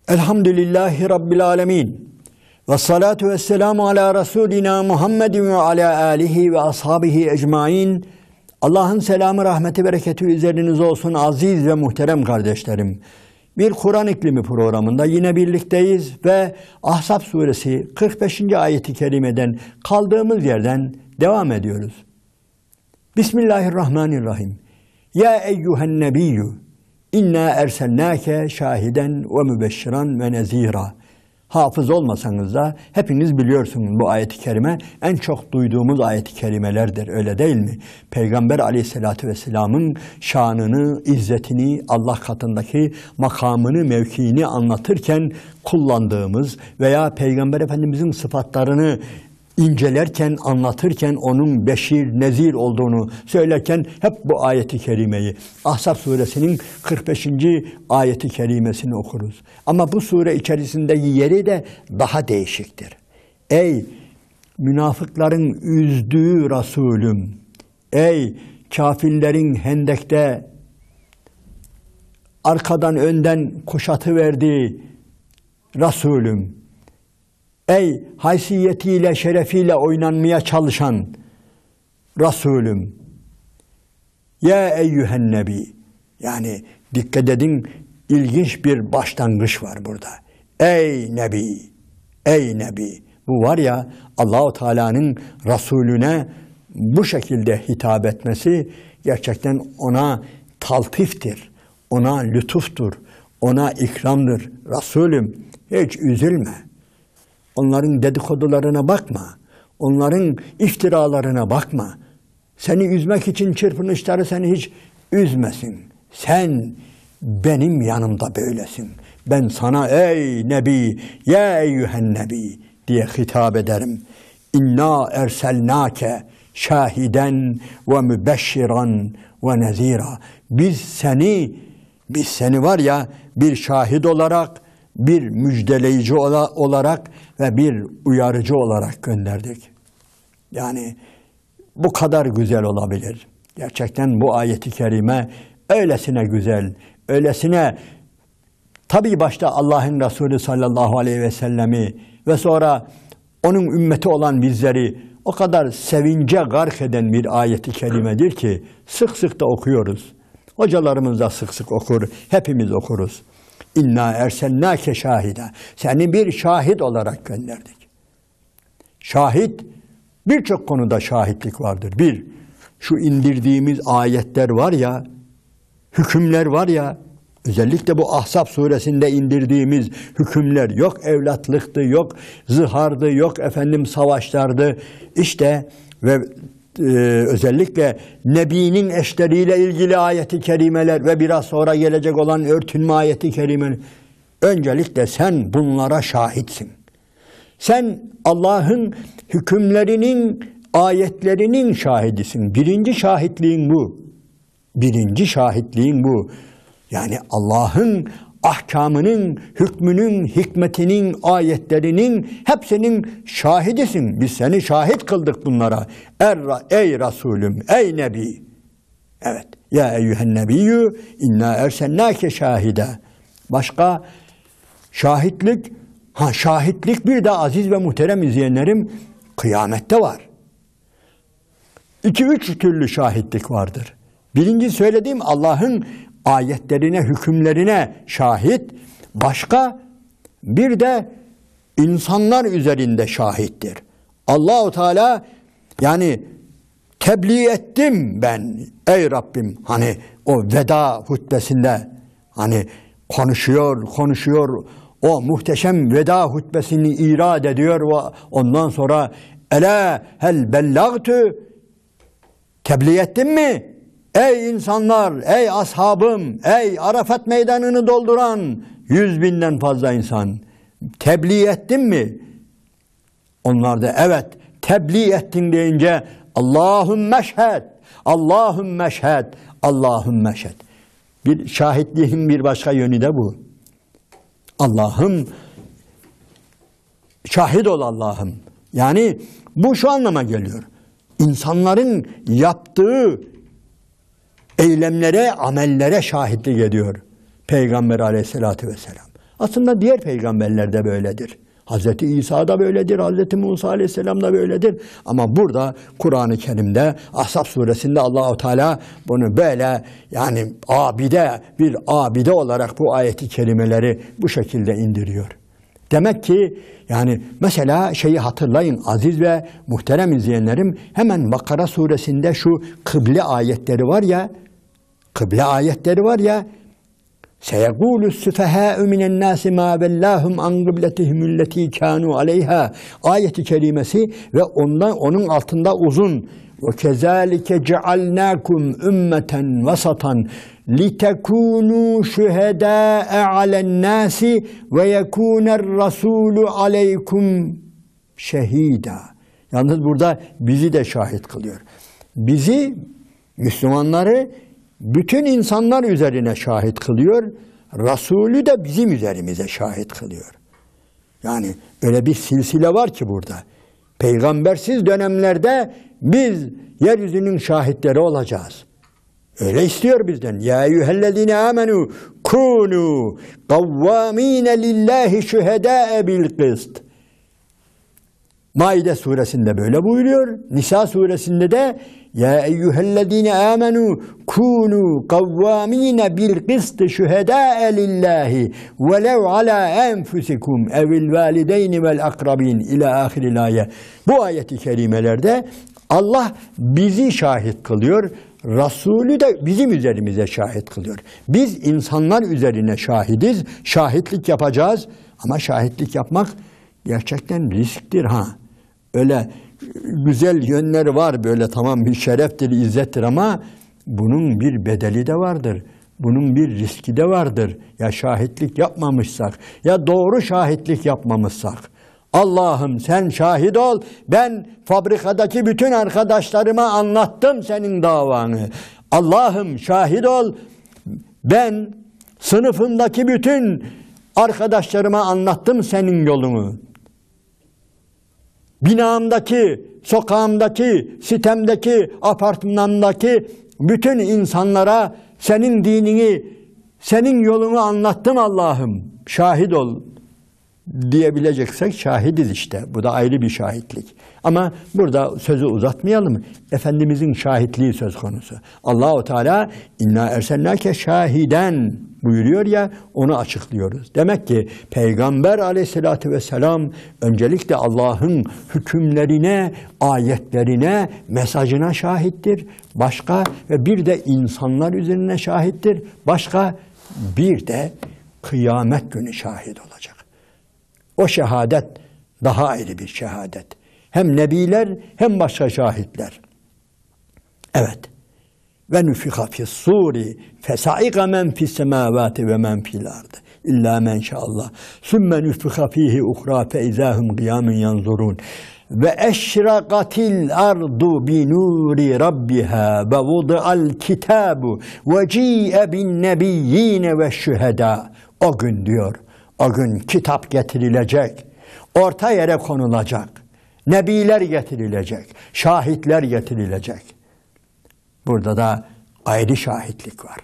Elhamdülillahi Rabbil alemin. Ve salatu ve selamu ala Resulina Muhammedin ve ala alihi ve ashabihi ecmain. Allah'ın selamı, rahmeti, bereketi üzerinize olsun aziz ve muhterem kardeşlerim. Bir Kur'an İklimi programında yine birlikteyiz ve Ahzab suresi 45. ayeti kerimeden kaldığımız yerden devam ediyoruz. Bismillahirrahmanirrahim. Ya eyyühen nebiyyü İnna erselnâke şahiden ve mübeşşiran ve nezîrâ. Hafız olmasanız da hepiniz biliyorsunuz bu ayet-i kerime en çok duyduğumuz ayet-i kerimelerdir, öyle değil mi? Peygamber aleyhissalatü vesselamın şanını, izzetini, Allah katındaki makamını, mevkiini anlatırken kullandığımız veya Peygamber Efendimizin sıfatlarını incelerken, anlatırken onun beşir, nezir olduğunu söylerken hep bu ayeti kerimeyi, Ahzab suresinin 45. ayeti kerimesini okuruz. Ama bu sure içerisindeki yeri de daha değişiktir. Ey münafıkların üzdüğü Resulüm, ey kafirlerin hendekte arkadan önden kuşatıverdiği Resulüm, ey haysiyetiyle, şerefiyle oynanmaya çalışan Resulüm, ya eyyühen nebi, yani dikkat edin, ilginç bir başlangıç var burada. Ey nebi, ey nebi. Bu var ya, Allah-u Teala'nın Resulüne bu şekilde hitap etmesi gerçekten ona taltiftir, ona lütuftur, ona ikramdır. Resulüm, hiç üzülme. Onların dedikodularına bakma. Onların iftiralarına bakma. Seni üzmek için çırpınışları seni hiç üzmesin. Sen benim yanımda böylesin. Ben sana ey nebi, ya eyyühen nebi diye hitap ederim. İnna erselnâke şahiden ve mübeşşiran ve nezîrâ. Biz seni var ya bir şahit olarak, bir müjdeleyici olarak ve bir uyarıcı olarak gönderdik. Yani bu kadar güzel olabilir. Gerçekten bu ayeti kerime öylesine güzel, öylesine tabii başta Allah'ın Resulü sallallahu aleyhi ve sellemi ve sonra onun ümmeti olan bizleri o kadar sevince gark eden bir ayeti kerimedir ki sık sık da okuyoruz. Hocalarımız da sık sık okur, hepimiz okuruz. İnna erselnâke şahide. Seni bir şahit olarak gönderdik. Şahit, birçok konuda şahitlik vardır. Bir, şu indirdiğimiz ayetler var ya, hükümler var ya, özellikle bu Ahzab suresinde indirdiğimiz hükümler, yok evlatlıktı, yok zıhardı, yok savaşlardı. İşte ve özellikle Nebi'nin eşleriyle ilgili ayeti kerimeler ve biraz sonra gelecek olan örtünme ayeti kerimeler. Öncelikle sen bunlara şahitsin. Sen Allah'ın hükümlerinin, ayetlerinin şahidisin. Birinci şahitliğin bu. Birinci şahitliğin bu. Yani Allah'ın ahkamının, hükmünün, hikmetinin, ayetlerinin hepsinin şahidisin. Biz seni şahit kıldık bunlara. Ey Resulüm, ey Nebi. Evet. Ya eyyühen nebiyyü inna ersennâke şahide. Başka şahitlik, şahitlik bir de aziz ve muhterem izleyenlerim kıyamette var. 2-3 türlü şahitlik vardır. Birinci söylediğim Allah'ın ayetlerine, hükümlerine şahit, başka bir de insanlar üzerinde şahittir. Allah-u Teala yani tebliğ ettim ben ey Rabbim, hani o veda hutbesinde hani konuşuyor, o muhteşem veda hutbesini irad ediyor ve ondan sonra ele hel bellagtü, tebliğ ettim mi? Ey insanlar, ey ashabım, ey Arafat meydanını dolduran 100.000'den fazla insan, tebliğ ettin mi? Onlar da evet, tebliğ ettin deyince Allahümme şhed, Allahümme şhed, Allahümme şhed. Bir şahitliğin bir başka yönü de bu. Allah'ım, şahit ol Allah'ım. Yani bu şu anlama geliyor. İnsanların yaptığı eylemlere, amellere şahitlik ediyor Peygamber aleyhissalatü vesselam. Aslında diğer peygamberler de böyledir. Hazreti İsa da böyledir, Hazreti Musa Aleyhisselam da böyledir. Ama burada Kur'an-ı Kerim'de Ahzab suresinde Allah-u Teala bunu böyle yani bir abide olarak bu ayeti kerimeleri bu şekilde indiriyor. Demek ki yani mesela şeyi hatırlayın aziz ve muhterem izleyenlerim, hemen Bakara suresinde şu kıble ayetleri var ya, سَيَقُولُ السُّفَهَاءُ مِنَ النَّاسِ مَا بَلَّاهُمْ عَنْ قِبْلَتِهِمُ الَّتِي كَانُوا عَلَيْهَا ayeti kerimesi ve onun altında uzun وَكَذَٰلِكَ جَعَلْنَاكُمْ اُمَّةً وَسَطًا لِتَكُونُوا شُهَدَاءَ عَلَى النَّاسِ وَيَكُونَ الرَّسُولُ عَلَيْكُمْ شَهِيدًا. Yalnız burada bizi de şahit kılıyor. Bizi, Müslümanları bütün insanlar üzerine şahit kılıyor. Resulü de bizim üzerimize şahit kılıyor. Yani öyle bir silsile var ki burada. Peygambersiz dönemlerde biz yeryüzünün şahitleri olacağız. Öyle istiyor bizden. Ya eyyühellezine amenu kunu kavvamine lillahi şühedâe bil kıst. Maide suresinde böyle buyuruyor. Nisa suresinde de ya eyyühellezine amenu kunu kavvamine bil kıst şühedâe lillahi velev ala enfusikum evil valideyni vel akrabin ila ahiril ayet. Bu ayeti kerimelerde Allah bizi şahit kılıyor. Resulü de bizim üzerimize şahit kılıyor. Biz insanlar üzerine şahidiz. Şahitlik yapacağız. Ama şahitlik yapmak gerçekten risktir ha. Öyle güzel yönleri var, böyle tamam bir şereftir, izzettir ama bunun bir bedeli de vardır. Bunun bir riski de vardır. Ya şahitlik yapmamışsak, ya doğru şahitlik yapmamışsak. Allah'ım sen şahit ol, ben fabrikadaki bütün arkadaşlarıma anlattım senin davanı. Allah'ım şahit ol, ben sınıfımdaki bütün arkadaşlarıma anlattım senin yolunu. Binamdaki, sokağımdaki, sitemdeki, apartmanımdaki bütün insanlara senin dinini, senin yolunu anlattım Allah'ım. Şahit ol diyebileceksek şahidiz işte. Bu da ayrı bir şahitlik. Ama burada sözü uzatmayalım. Efendimizin şahitliği söz konusu. Allah-u Teala inna ersennâke şahiden buyuruyor ya, onu açıklıyoruz. Demek ki Peygamber aleyhissalatü vesselam öncelikle Allah'ın hükümlerine, ayetlerine, mesajına şahittir. Başka ve bir de insanlar üzerine şahittir. Başka bir de kıyamet günü şahit olacak. O şehadet daha ayrı bir şehadet. Hem nebiler hem başka şahitler. Evet. Ve nüfika fis-suri fesaika men fis-semavati ve men fil-ardı illa men şa'allah. Sümme nüfika fihi uhra fe izahum kıyamun yanzurun. Ve eşrakatil ardu bi nuri rabbiha ve vud'al kitabu ve ci'e bin nebiyyine ve şüheda. O gün diyor. O gün kitap getirilecek, orta yere konulacak, nebiler getirilecek, şahitler getirilecek. Burada da ayrı şahitlik var.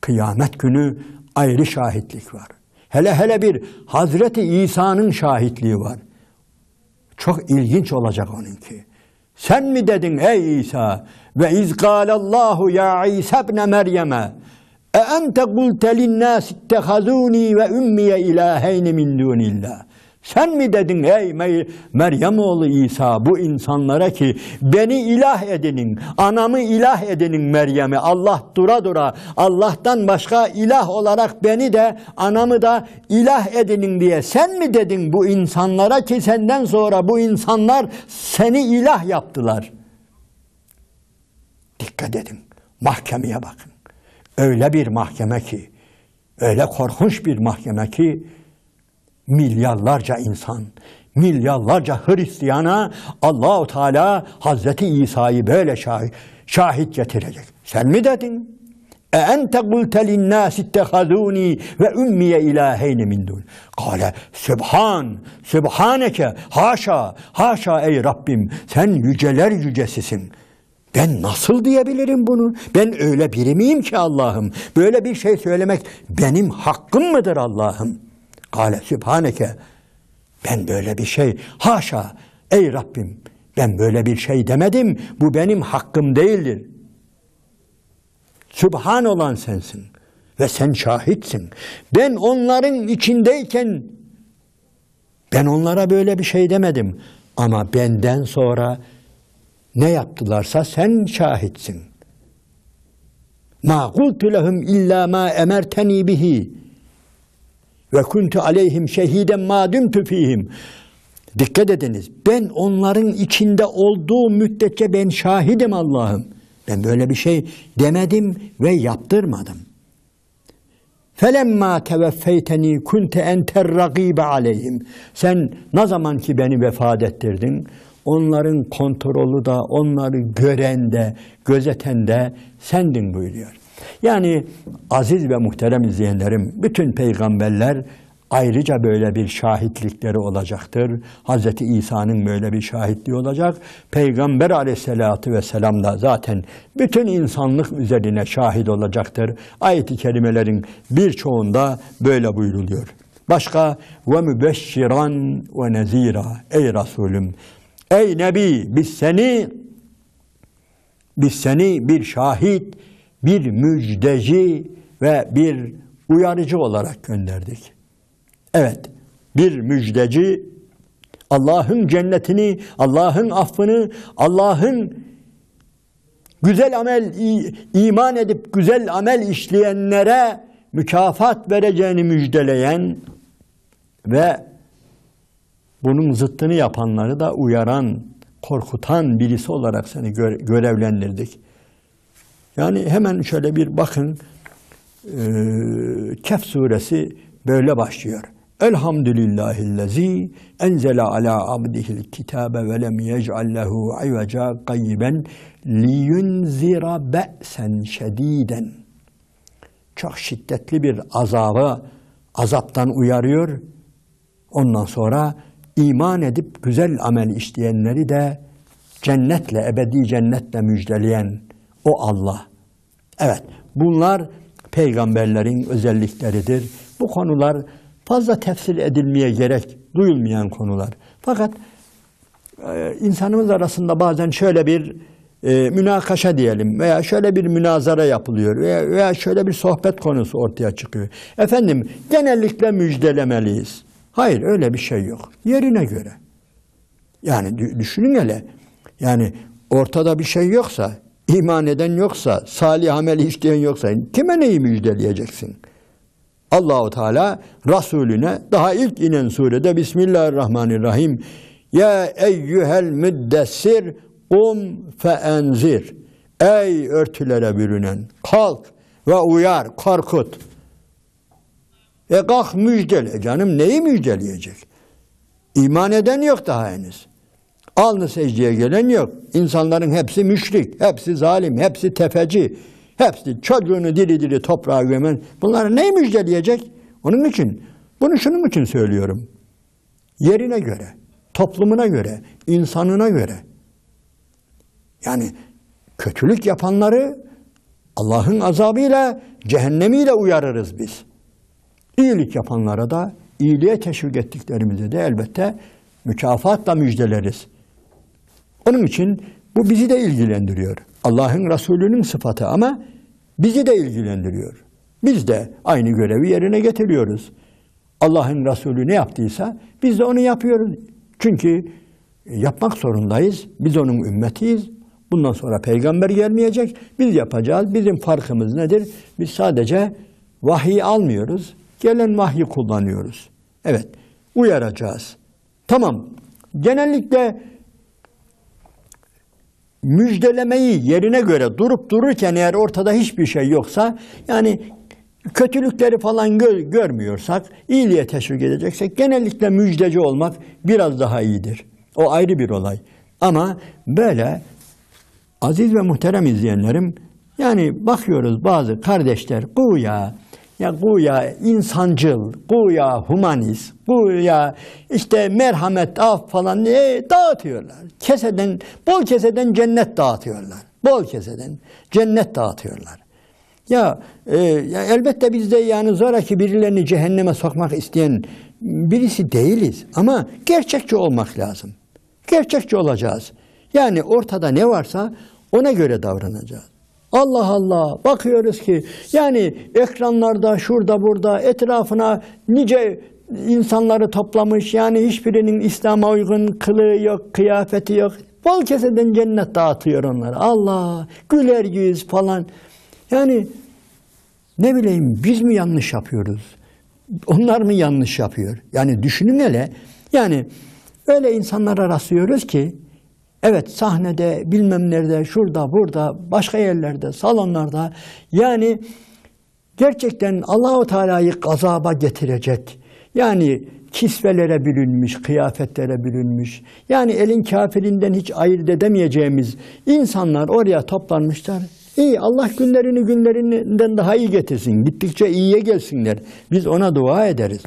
Kıyamet günü ayrı şahitlik var. Hele bir Hazreti İsa'nın şahitliği var. Çok ilginç olacak onunki. Sen mi dedin ey İsa? Ve izgâlallahu ya İsa ibne Meryem'e ente kulte linnâs ittehazûnî ve ümmiye ilâheyni min dûnillah. Sen mi dedin ey Meryem oğlu İsa bu insanlara ki beni ilah edinin, anamı ilah edinin Meryem'i, Allah dura Allah'tan başka ilah olarak beni de anamı da ilah edinin diye sen mi dedin bu insanlara ki senden sonra bu insanlar seni ilah yaptılar? Dikkat edin, mahkemeye bakın. Öyle bir mahkeme ki, öyle korkunç bir mahkeme ki milyarlarca insan, milyarlarca Hristiyana Allah-u Teala Hazreti İsa'yı böyle şahit getirecek. Sen mi dedin? ente kulte linnâs ittehazûnî ve ümmiye ilâheyni min dûn. Kâle Sübhaneke, haşa ey Rabbim, sen yüceler yücesisin. Ben nasıl diyebilirim bunu? Ben öyle biri miyim ki Allah'ım? Böyle bir şey söylemek benim hakkım mıdır Allah'ım? Kâle sübhaneke, ben böyle bir şey, haşa, ey Rabbim, ben böyle bir şey demedim, bu benim hakkım değildir. Sübhan olan sensin ve sen şahitsin. Ben onların içindeyken ben onlara böyle bir şey demedim. Ama benden sonra ne yaptılarsa sen şahitsin. Ma kultu lehum illa ma emerteni bihi ve kuntu aleyhim şehiden ma dumtu fihim. Dikkat ediniz. Ben onların içinde olduğum müddetçe ben şahidim Allah'ım. Ben böyle bir şey demedim ve yaptırmadım. Felemma teveffeyteni kunte enter rakibe aleyhim. Sen ne zaman ki beni vefat ettirdin, onların kontrolü de, onları gören de, gözeten de sendin buyuruyor. Yani aziz ve muhterem izleyenlerim, bütün peygamberler ayrıca böyle bir şahitlikleri olacaktır. Hazreti İsa'nın böyle bir şahitliği olacak. Peygamber aleyhissalatü vesselam da zaten bütün insanlık üzerine şahit olacaktır. Ayet-i kerimelerin birçoğunda böyle buyruluyor. Başka ve mübeşşiran ve nezira. Ey Resulüm, ey Nebi, biz seni bir şahit, bir müjdeci ve bir uyarıcı olarak gönderdik. Evet, bir müjdeci, Allah'ın cennetini, Allah'ın affını, Allah'ın güzel amel, iman edip güzel amel işleyenlere mükafat vereceğini müjdeleyen ve bunun zıttını yapanları da uyaran, korkutan birisi olarak seni görevlendirdik. Yani hemen şöyle bir bakın, Kehf suresi böyle başlıyor. Elhamdülillahillezî enzele alâ abdihil kitâbe ve lem yec'al lehu iveca qayyiben liyunzira be'sen şedîden. Çok şiddetli bir azaptan uyarıyor. Ondan sonra iman edip güzel amel işleyenleri de cennetle, ebedi cennetle müjdeleyen o Allah. Evet, bunlar peygamberlerin özellikleridir. Bu konular fazla tefsir edilmeye gerek duyulmayan konular. Fakat insanımız arasında bazen şöyle bir münakaşa diyelim veya şöyle bir münazara yapılıyor veya şöyle bir sohbet konusu ortaya çıkıyor. Efendim, genellikle müjdelemeliyiz. Hayır, öyle bir şey yok. Yerine göre. Yani düşünün hele. Yani ortada bir şey yoksa, iman eden yoksa, salih amel işleyen yoksa kime neyi müjdeleyeceksin? Allah-u Teala Resulüne daha ilk inen surede Bismillahirrahmanirrahim Ya eyyühel müddessir feenzir. Ey örtülere bürünen, kalk ve uyar, korkut. Kalk müjdele canım, neyi müjdeleyecek? İman eden yok daha henüz. Alnı secdeye gelen yok. İnsanların hepsi müşrik, hepsi zalim, hepsi tefeci, hepsi çocuğunu diri diri toprağa gömen. Bunları neyi müjdeleyecek? Onun için, bunu şunun için söylüyorum. Yerine göre, toplumuna göre, insanına göre. Yani kötülük yapanları Allah'ın azabıyla, cehennemiyle uyarırız biz. İyilik yapanlara da, iyiliğe teşvik ettiklerimize de elbette mükafatla müjdeleriz. Onun için bu bizi de ilgilendiriyor. Allah'ın Resulü'nün sıfatı ama bizi de ilgilendiriyor. Biz de aynı görevi yerine getiriyoruz. Allah'ın Resulü ne yaptıysa biz de onu yapıyoruz. Çünkü yapmak zorundayız. Biz onun ümmetiyiz. Bundan sonra peygamber gelmeyecek. Biz yapacağız. Bizim farkımız nedir? Biz sadece vahiy almıyoruz. Gelen vahyi kullanıyoruz. Evet, uyaracağız. Tamam, genellikle müjdelemeyi yerine göre durup dururken eğer ortada hiçbir şey yoksa, yani kötülükleri falan görmüyorsak, iyiliğe teşvik edeceksek genellikle müjdeci olmak biraz daha iyidir. O ayrı bir olay. Ama böyle aziz ve muhterem izleyenlerim, yani bakıyoruz bazı kardeşler güya insancıl, güya humanist, güya işte merhamet, af falan dağıtıyorlar. Bol keseden cennet dağıtıyorlar. Bol keseden cennet dağıtıyorlar. Ya elbette biz de yani zoraki birilerini cehenneme sokmak isteyen birisi değiliz. Ama gerçekçi olmak lazım. Gerçekçi olacağız. Yani ortada ne varsa ona göre davranacağız. Allah Allah, bakıyoruz ki yani ekranlarda şurada burada etrafına nice insanları toplamış. Yani hiçbirinin İslam'a uygun kılığı yok, kıyafeti yok. Bol keseden cennet dağıtıyor onlara. Allah, güler yüz falan. Yani ne bileyim, biz mi yanlış yapıyoruz? Onlar mı yanlış yapıyor? Yani düşünün hele. Yani öyle insanlara rastlıyoruz ki evet, sahnede, bilmem nerede, şurada, burada, başka yerlerde, salonlarda yani gerçekten Allahu Teala'yı gazaba getirecek. Yani kisvelere bürünmüş, kıyafetlere bürünmüş. Yani elin kafirinden hiç ayırt edemeyeceğimiz insanlar oraya toplanmışlar. İyi, Allah günlerinden daha iyi getirsin. Gittikçe iyiye gelsinler. Biz ona dua ederiz.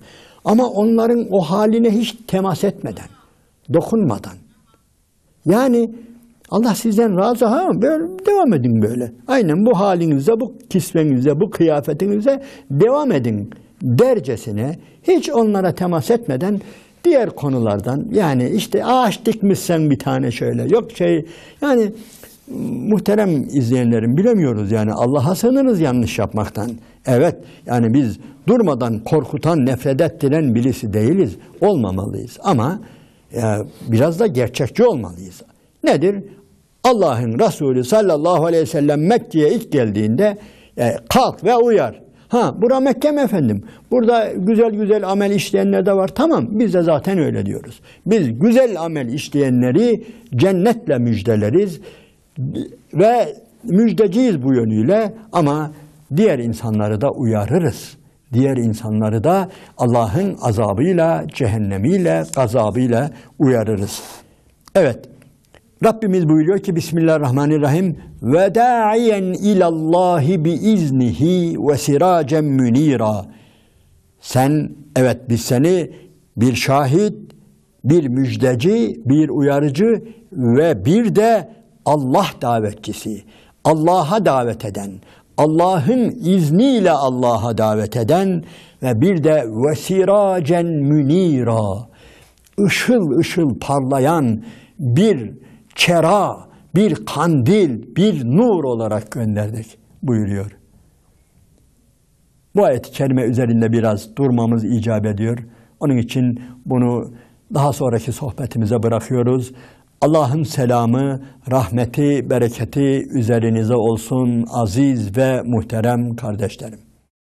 Ama onların o haline hiç temas etmeden, dokunmadan. Yani Allah sizden razı, ha böyle devam edin böyle. Aynen bu halinizde, bu kisvenizde, bu kıyafetinizde devam edin dercesine, hiç onlara temas etmeden diğer konulardan, yani işte ağaç dikmişsen bir tane şöyle, yok şey, yani muhterem izleyenlerim, bilemiyoruz yani, Allah'a sığınırız yanlış yapmaktan. Evet, yani biz durmadan korkutan, nefret ettiren birisi değiliz, olmamalıyız ama biraz da gerçekçi olmalıyız. Nedir? Allah'ın Resulü sallallahu aleyhi ve sellem Mekke'ye ilk geldiğinde kalk ve uyar. Ha, bura Mekke mi efendim? Burada güzel güzel amel işleyenler de var. Tamam, biz de zaten öyle diyoruz. Biz güzel amel işleyenleri cennetle müjdeleriz ve müjdeciyiz bu yönüyle, ama diğer insanları da uyarırız. Diğer insanları da Allah'ın azabıyla, cehennemiyle, gazabıyla uyarırız. Evet, Rabbimiz buyuruyor ki Bismillahirrahmanirrahim ve da'iyen ilallahi biiznihi ve siracen münira. Sen, evet biz seni bir şahit, bir müjdeci, bir uyarıcı ve bir de Allah davetçisi, Allah'a davet eden, Allah'ın izniyle Allah'a davet eden ve bir de vesiracen münira, ışıl ışıl parlayan bir çera, bir kandil, bir nur olarak gönderdik buyuruyor. Bu ayet-i kerime üzerinde biraz durmamız icap ediyor. Onun için bunu daha sonraki sohbetimize bırakıyoruz. Allah'ın selamı, rahmeti, bereketi üzerinize olsun aziz ve muhterem kardeşlerim.